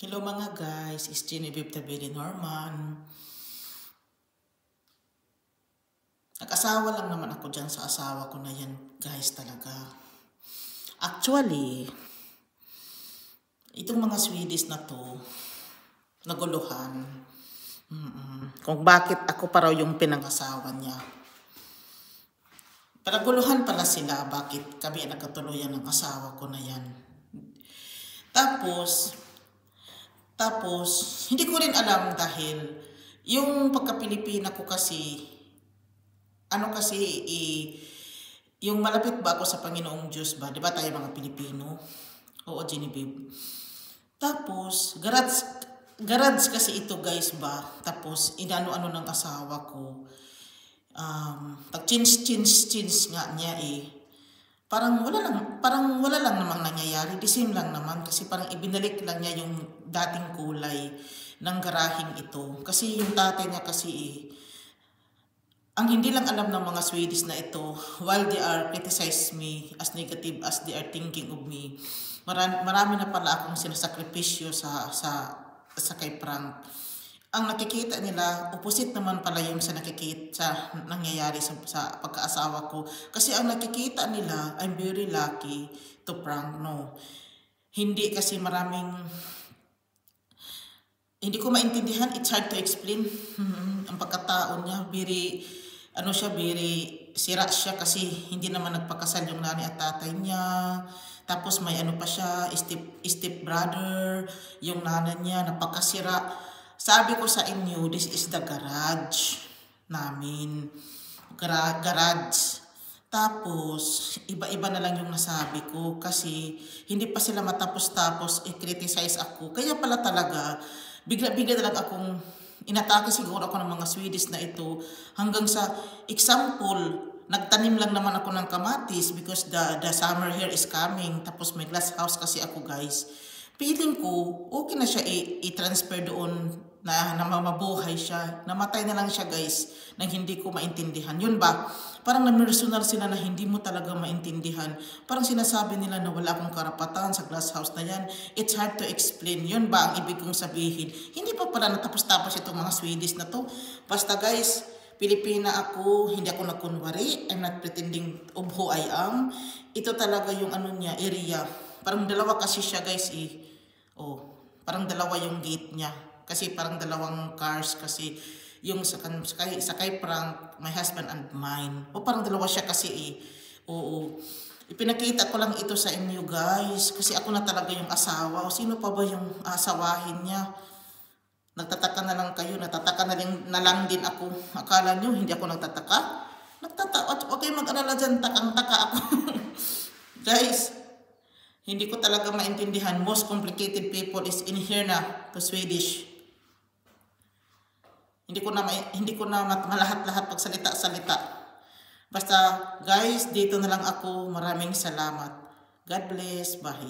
Hello mga guys, it's Genevieve Tabiri Norman. Nag-asawa lang naman ako dyan sa asawa ko na yan guys talaga. Actually, itong mga Swedish na to, naguluhan. Kung bakit ako pa raw yung pinangasawa niya. Paraguluhan pala sila bakit kami nagkatuluyan ng asawa ko na yan. Tapos, hindi ko rin alam dahil yung pagka-Pilipina ko kasi, yung malapit ba ako sa Panginoong Diyos ba? Diba tayo mga Pilipino? Oo, Genevieve. Tapos, garage kasi ito guys ba? Tapos, inano-ano ng asawa ko. Pag-change nga niya parang wala lang namang nangyayari. The same lang naman kasi parang ibinalik lang niya yung dating kulay ng garaheng ito. Kasi yung tatay niya kasi ang hindi lang alam ng mga Swedish na ito, while they are criticize me as negative as they are thinking of me, marami na pala akong sinasakripisyo sa kay Frank. Ang nakikita nila, opposite naman pala yung sa nangyayari sa pagkaasawa ko. Kasi ang nakikita nila, I'm very lucky to Frank, no. Hindi kasi hindi ko maintindihan, it's hard to explain. Ang pagkatao niya, very sira siya kasi hindi naman nagpakasal yung nanay at tatay niya. Tapos may pa siya, step brother, yung nanay niya, napakasira. Sabi ko sa inyo, this is the garage namin. Garage. Tapos, iba-iba na lang yung nasabi ko kasi hindi pa sila matapos-tapos i-criticize ako. Kaya pala talaga, bigla-bigla na lang akong inatake siguro ako ng mga Swedish na ito. Hanggang sa example, nagtanim lang naman ako ng kamatis because the summer here is coming. Tapos may glass house kasi ako guys. Feeling ko, okay na siya i-transfer doon na mabuhay siya. Namatay na lang siya guys, nang hindi ko maintindihan. Yun ba? Parang namersonal sila na hindi mo talaga maintindihan. Parang sinasabi nila na wala akong karapatan sa glass house na yan. It's hard to explain. Yun ba ang ibig kong sabihin? Hindi pa pala natapos-tapos itong mga Swedish na to. Basta guys, Pilipina ako, hindi ako nagkunwari. I'm not pretending of who I am. Ito talaga yung area. Parang dalawa kasi siya guys parang dalawa yung gate niya. Kasi parang dalawang cars kasi yung sa kay Frank, my husband and mine. Parang dalawa siya kasi Oo. Ipinakita ko lang ito sa inyo guys. Kasi ako na talaga yung asawa. O sino pa ba yung asawahin niya? Nagtataka na lang kayo. Natataka na lang din ako. Akala nyo hindi ako nagtataka? Nagtataka. Okay, mag-alala dyan. Takang-taka ako. Guys, hindi ko talaga maintindihan. Most complicated people is in here na to Swedish. Hindi ko na malahat-lahat pagsalita-salita. Basta guys, dito na lang ako. Maraming salamat. God bless. Bye.